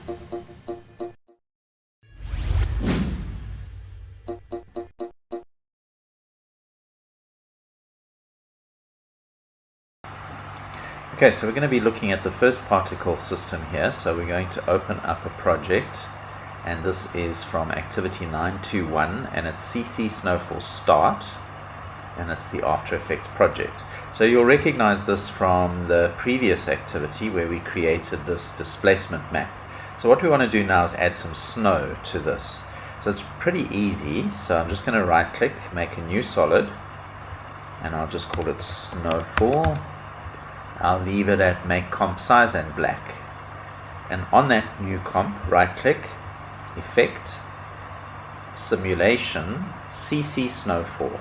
Okay, so we're going to be looking at the first particle system here. So we're going to open up a project, and this is from activity 921, and it's CC Snowfall Start, and it's the After Effects project. So you'll recognize this from the previous activity where we created this displacement map. So what we want to do now is add some snow to this. So it's pretty easy. So I'm just going to right click, make a new solid, and I'll just call it Snowfall. I'll leave it at make comp size and black, and on that new comp, right click, effect, simulation, CC Snowfall.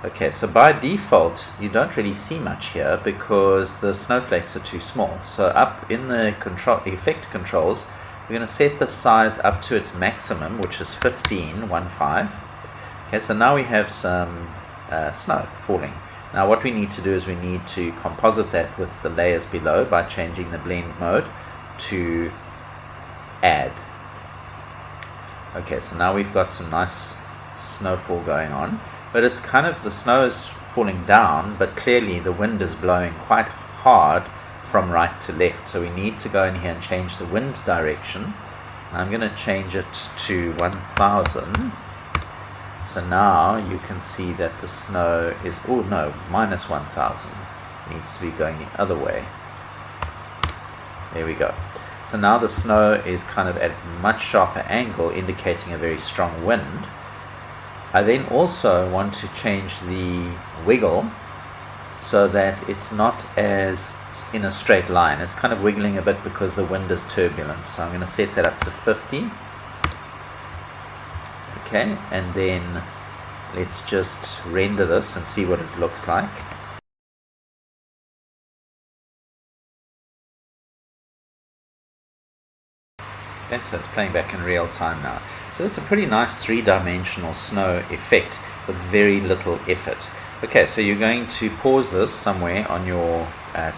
Okay, so by default you don't really see much here because the snowflakes are too small. So up in the effect controls, we're going to set the size up to its maximum, which is 15. Okay, so now we have some snow falling. Now what we need to do is we need to composite that with the layers below by changing the blend mode to add. Okay, so now we've got some nice snowfall going on, but it's kind of, the snow is falling down, but clearly the wind is blowing quite hard from right to left. So we need to go in here and change the wind direction. And I'm going to change it to 1000. So now you can see that the snow is, oh no, minus 1000. It needs to be going the other way. There we go. So now the snow is kind of at a much sharper angle, indicating a very strong wind. I then also want to change the wiggle so that it's not as in a straight line. It's kind of wiggling a bit because the wind is turbulent. So I'm going to set that up to 50. Okay, and then let's just render this and see what it looks like. Okay, so it's playing back in real time now. So it's a pretty nice three-dimensional snow effect with very little effort. Okay, so you're going to pause this somewhere on your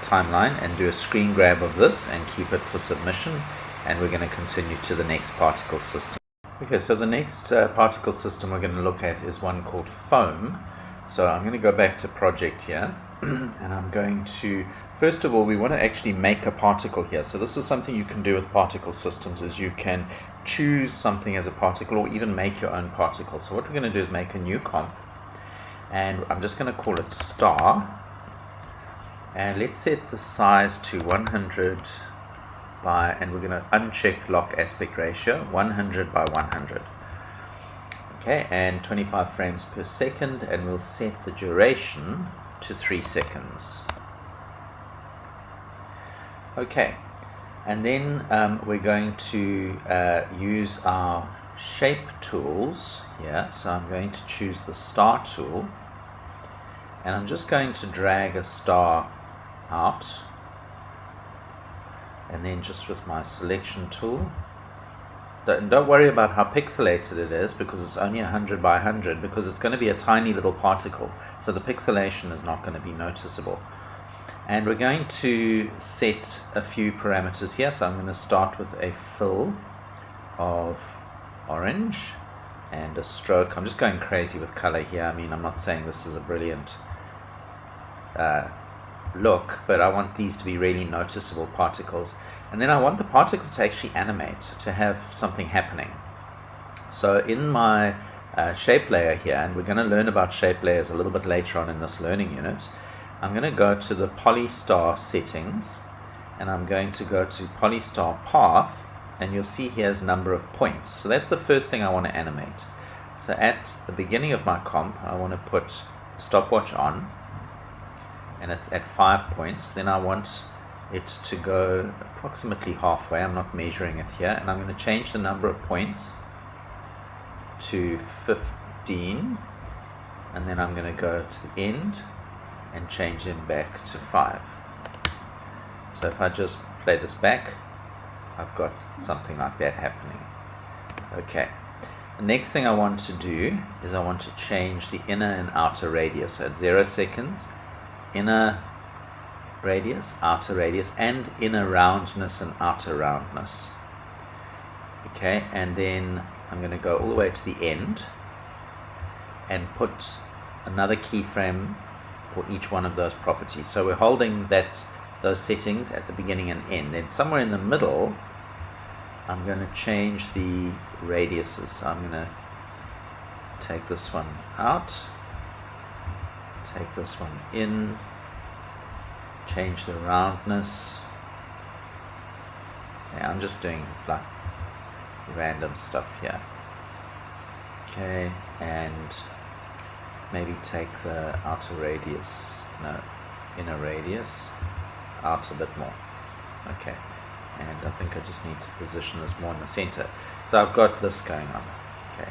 timeline and do a screen grab of this and keep it for submission, and we're going to continue to the next particle system. Okay, so the next particle system we're going to look at is one called foam. So I'm going to go back to project here and I'm going to, first of all, we want to actually make a particle here. So this is something you can do with particle systems, is you can choose something as a particle or even make your own particle. So what we're going to do is make a new comp, and I'm just going to call it star, and let's set the size to 100 by, and we're going to uncheck lock aspect ratio, 100 by 100. Okay, and 25 frames per second, and we'll set the duration to 3 seconds. Okay, and then we're going to use our shape tools here. So I'm going to choose the star tool, and I'm just going to drag a star out, and then just with my selection tool, don't worry about how pixelated it is because it's only 100 by 100, because it's going to be a tiny little particle, so the pixelation is not going to be noticeable. And we're going to set a few parameters here. So I'm going to start with a fill of orange and a stroke. I'm just going crazy with color here. I mean, I'm not saying this is a brilliant look, but I want these to be really noticeable particles, and then I want the particles to actually animate, to have something happening. So in my shape layer here, and we're going to learn about shape layers a little bit later on in this learning unit, I'm going to go to the Polystar settings, and I'm going to go to Polystar Path, and you'll see here's number of points. So that's the first thing I want to animate. So at the beginning of my comp, I want to put stopwatch on, and it's at 5 points. Then I want it to go approximately halfway. I'm not measuring it here, and I'm going to change the number of points to 15, and then I'm going to go to the end and change them back to 5. So if I just play this back, I've got something like that happening. Okay. The next thing I want to do is I want to change the inner and outer radius. So at 0 seconds, inner radius, outer radius, and inner roundness and outer roundness. Okay, and then I'm going to go all the way to the end and put another keyframe for each one of those properties. So we're holding those settings at the beginning and end. Then somewhere in the middle, I'm going to change the radiuses. So I'm going to take this one out, take this one in, change the roundness. Okay, I'm just doing like random stuff here. Okay, and maybe take the outer radius, no, inner radius out a bit more. Okay, and I think I just need to position this more in the center. So I've got this going on. Okay,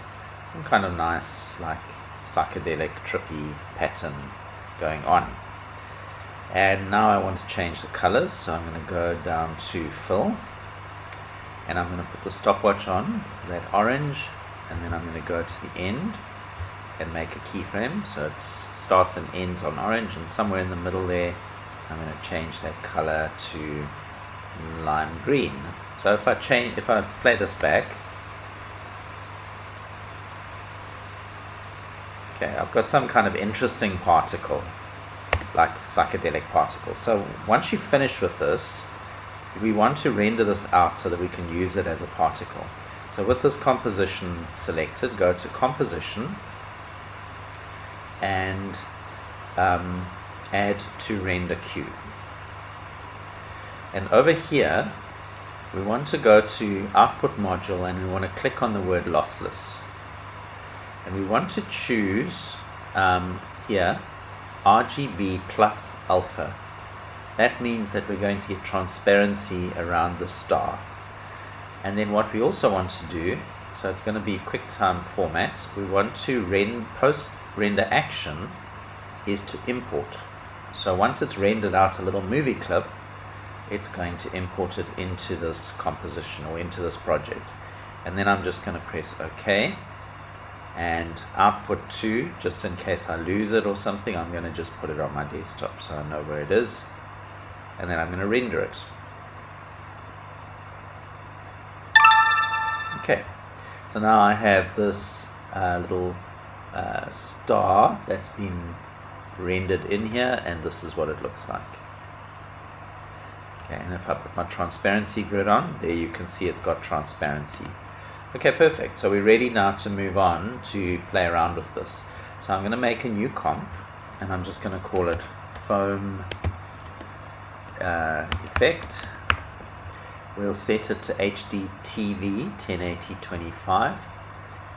some kind of nice, like, psychedelic, trippy pattern going on. And now I want to change the colors, so I'm going to go down to fill, and I'm going to put the stopwatch on for that orange, and then I'm going to go to the end and make a keyframe, so it starts and ends on orange, and somewhere in the middle there I'm going to change that color to lime green. So if I play this back, okay, I've got some kind of interesting particle, like psychedelic particle. So once you've finished with this, we want to render this out so that we can use it as a particle. So with this composition selected, go to composition and add to render queue. And over here we want to go to output module, and we want to click on the word lossless, and we want to choose here RGB plus alpha. That means that we're going to get transparency around the star. And then what we also want to do, so it's going to be QuickTime format, we want to post render action is to import. So once it's rendered out a little movie clip, it's going to import it into this composition or into this project. And then I'm just going to press OK, and output to, just in case I lose it or something, I'm going to just put it on my desktop so I know where it is, and then I'm going to render it. Okay, so now I have this little star that's been rendered in here, and this is what it looks like. Okay, and if I put my transparency grid on, there you can see it's got transparency. Okay, perfect. So we're ready now to move on to play around with this. So I'm going to make a new comp, and I'm just going to call it foam effect. We'll set it to HD TV 1080-25,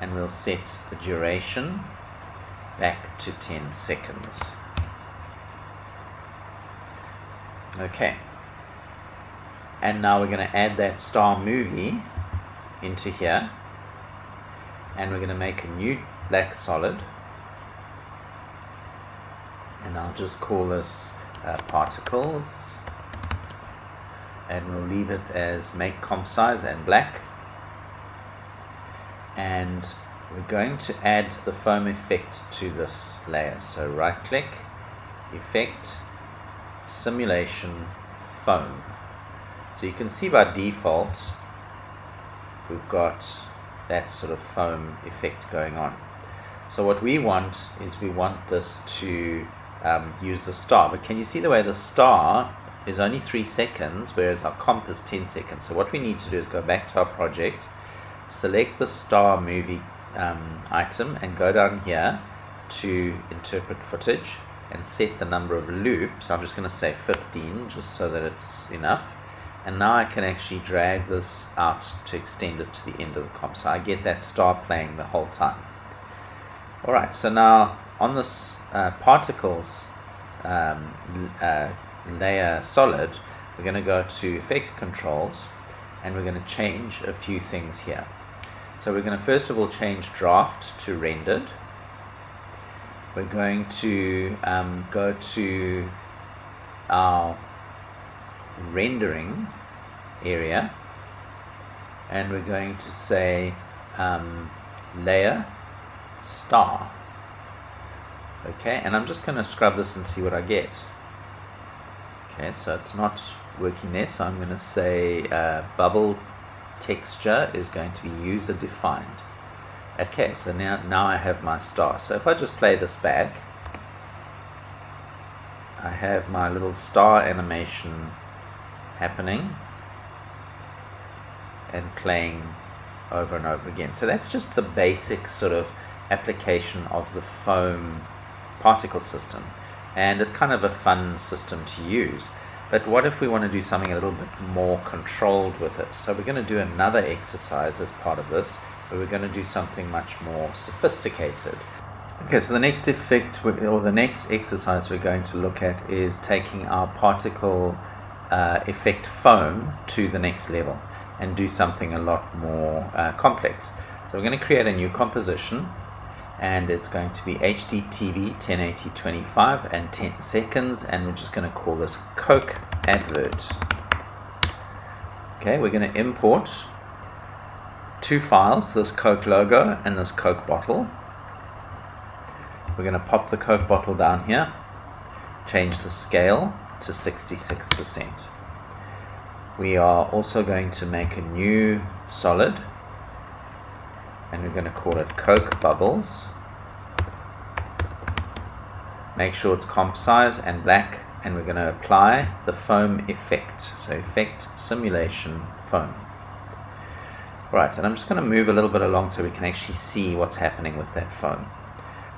and we'll set the duration back to 10 seconds. Okay, and now we're going to add that star movie into here, and we're going to make a new black solid, and I'll just call this particles, and we'll leave it as make comp size and black. And we're going to add the foam effect to this layer. So right click, effect, simulation, foam. So you can see by default we've got that sort of foam effect going on. So what we want is we want this to use the star, but can you see the way the star is only 3 seconds, whereas our comp is 10 seconds. So what we need to do is go back to our project, select the star movie item, and go down here to interpret footage and set the number of loops. I'm just going to say 15 just so that it's enough. And now I can actually drag this out to extend it to the end of the comp, so I get that star playing the whole time. Alright, so now on this particles layer solid, we're going to go to effect controls, and we're going to change a few things here. So we're going to first of all change draft to rendered. We're going to go to our rendering area, and we're going to say layer star. Okay, and I'm just going to scrub this and see what I get. Okay, so it's not working there, so I'm going to say bubble texture is going to be user defined. Okay, so now I have my star. So if I just play this back, I have my little star animation happening and playing over and over again. So that's just the basic sort of application of the foam particle system, and it's kind of a fun system to use. But what if we want to do something a little bit more controlled with it? So we're going to do another exercise as part of this, where we're going to do something much more sophisticated. Okay, so the next effect, or the next exercise we're going to look at, is taking our particle effect foam to the next level and do something a lot more complex. So we're going to create a new composition, and it's going to be HD TV 1080 25 and 10 seconds, and we're just going to call this Coke advert. Okay, we're going to import two files, this Coke logo and this Coke bottle. We're going to pop the Coke bottle down here, change the scale to 66%. We are also going to make a new solid, and we're going to call it Coke Bubbles. Make sure it's comp size and black, and we're going to apply the foam effect. So effect, simulation, foam. Right, and I'm just going to move a little bit along so we can actually see what's happening with that foam.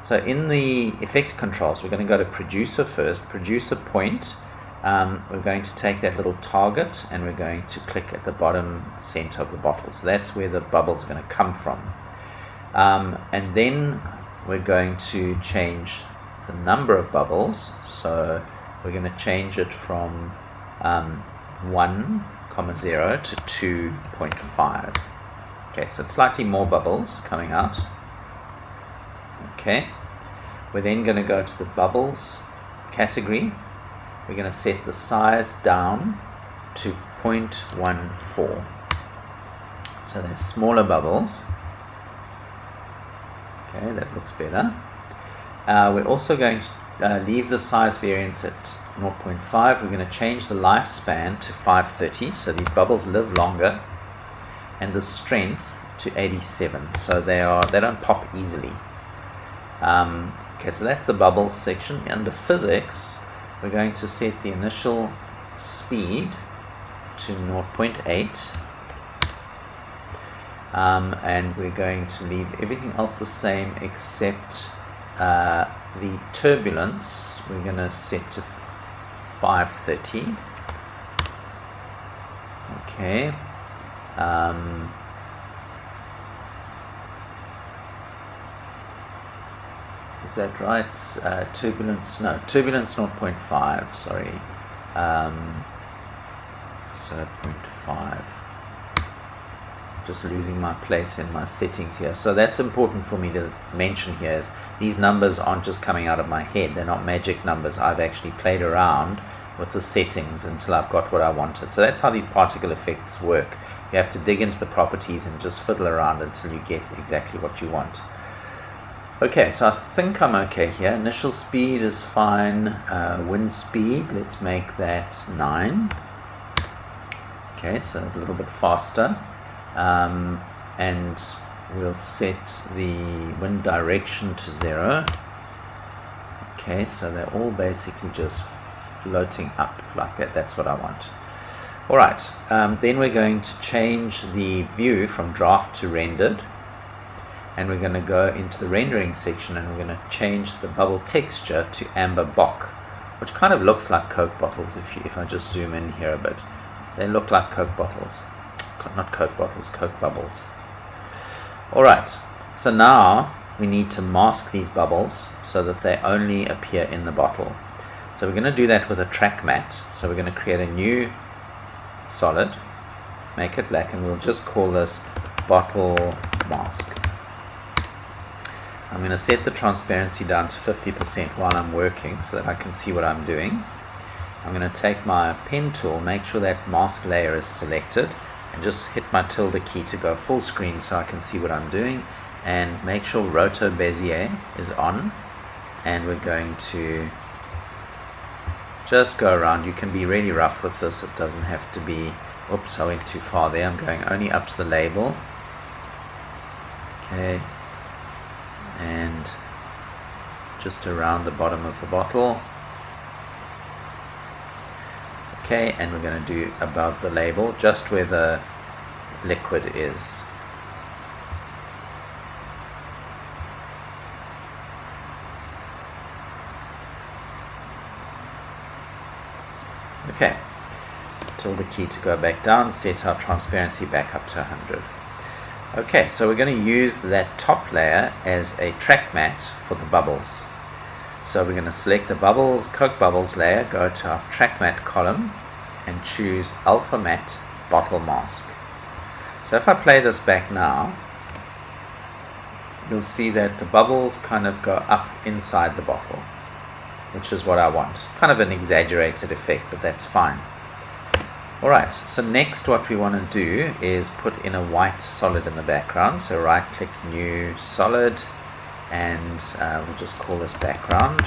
So in the effect controls, we're going to go to producer first, producer point. We're going to take that little target and we're going to click at the bottom center of the bottle. So that's where the bubbles are going to come from. And then we're going to change the number of bubbles. So we're going to change it from 1,0 to 2.5. Okay, so it's slightly more bubbles coming out. Okay, we're then going to go to the bubbles category. We're going to set the size down to 0.14. So there's smaller bubbles. Okay, that looks better. We're also going to leave the size variance at 0.5. We're going to change the lifespan to 530, so these bubbles live longer, and the strength to 87, so they don't pop easily. Okay, so that's the bubbles section. Under physics, we're going to set the initial speed to 0.8, and we're going to leave everything else the same except the turbulence. We're going to set to 530. Okay. Is that right? Turbulence 0.5, sorry. So 0.5. Just losing my place in my settings here. So that's important for me to mention here, is these numbers aren't just coming out of my head. They're not magic numbers. I've actually played around with the settings until I've got what I wanted. So that's how these particle effects work. You have to dig into the properties and just fiddle around until you get exactly what you want. Okay, so I think I'm okay here. Initial speed is fine. Wind speed, let's make that 9. Okay, so a little bit faster. And we'll set the wind direction to 0. Okay, so they're all basically just floating up like that. That's what I want. Alright, then we're going to change the view from draft to rendered. And we're going to go into the rendering section and we're going to change the bubble texture to amber bock, which kind of looks like Coke bottles if I just zoom in here a bit. They look like Coke bottles. Not Coke bottles, Coke bubbles. Alright, so now we need to mask these bubbles so that they only appear in the bottle. So we're going to do that with a track matte. So we're going to create a new solid, make it black, and we'll just call this bottle mask. I'm going to set the transparency down to 50% while I'm working so that I can see what I'm doing. I'm going to take my pen tool, make sure that mask layer is selected, and just hit my tilde key to go full screen so I can see what I'm doing, and make sure Roto Bezier is on, and we're going to just go around. You can be really rough with this. It doesn't have to be, oops, I went too far there. I'm going only up to the label. Okay, and just around the bottom of the bottle. Okay, and we're going to do above the label, just where the liquid is. Okay, tilde key to go back down, set our transparency back up to 100. Okay, so we're going to use that top layer as a track mat for the bubbles. So we're going to select the bubbles, Coke Bubbles layer, go to our track mat column and choose Alpha Matte Bottle Mask. So if I play this back now, you'll see that the bubbles kind of go up inside the bottle, which is what I want. It's kind of an exaggerated effect, but that's fine. Alright, so next what we want to do is put in a white solid in the background. So right click, new solid, and we'll just call this background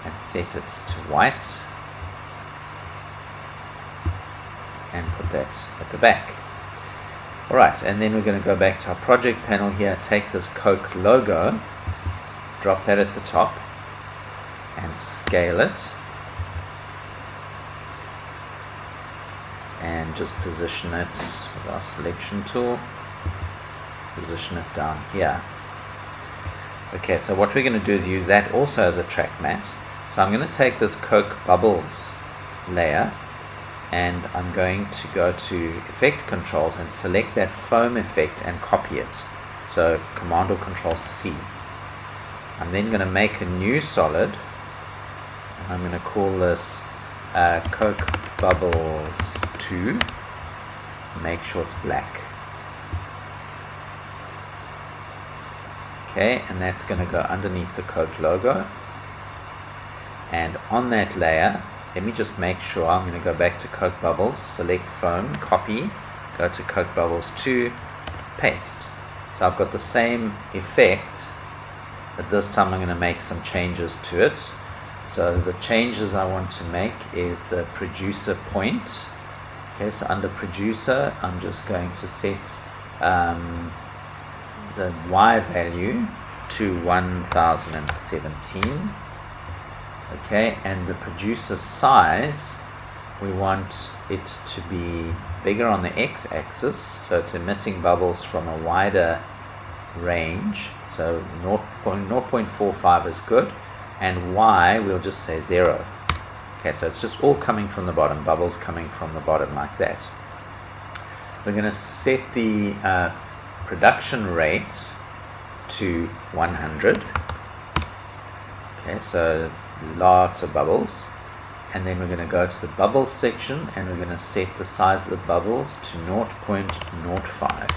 and set it to white and put that at the back. Alright, and then we're going to go back to our project panel here, take this Coke logo, drop that at the top and scale it, and just position it with our selection tool, position it down here. Okay, so what we're going to do is use that also as a track mat. So I'm going to take this Coke Bubbles layer and I'm going to go to Effect Controls and select that foam effect and copy it. So Command or Control C. I'm then going to make a new solid. I'm going to call this Coke Bubbles 2. Make sure it's black. Okay, and that's going to go underneath the Coke logo. And on that layer, let me just make sure, I'm going to go back to Coke Bubbles, select foam, copy, go to Coke Bubbles 2, paste. So I've got the same effect, but this time I'm going to make some changes to it. So the changes I want to make is the producer point. Okay, so under producer, I'm just going to set the Y value to 1017. Okay, and the producer size, we want it to be bigger on the x-axis, so it's emitting bubbles from a wider range. So 0.45 is good, and Y we'll just say 0. Okay, so it's just all coming from the bottom, bubbles coming from the bottom like that. We're going to set the production rate to 100. Okay, so lots of bubbles. And then we're going to go to the bubbles section and we're going to set the size of the bubbles to 0.05.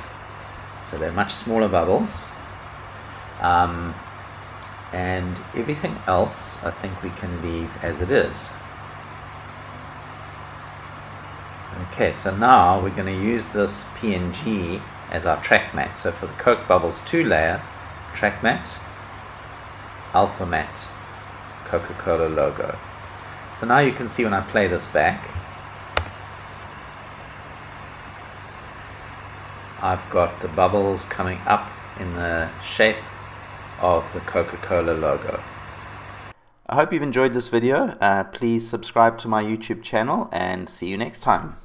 So they're much smaller bubbles. And everything else I think we can leave as it is. Okay, so now we're going to use this PNG as our track mat. So for the Coke Bubbles 2 layer, track mat, Alpha Matte, Coca-Cola logo. So now you can see when I play this back, I've got the bubbles coming up in the shape of the Coca-Cola logo. I hope you've enjoyed this video. Please subscribe to my YouTube channel and see you next time.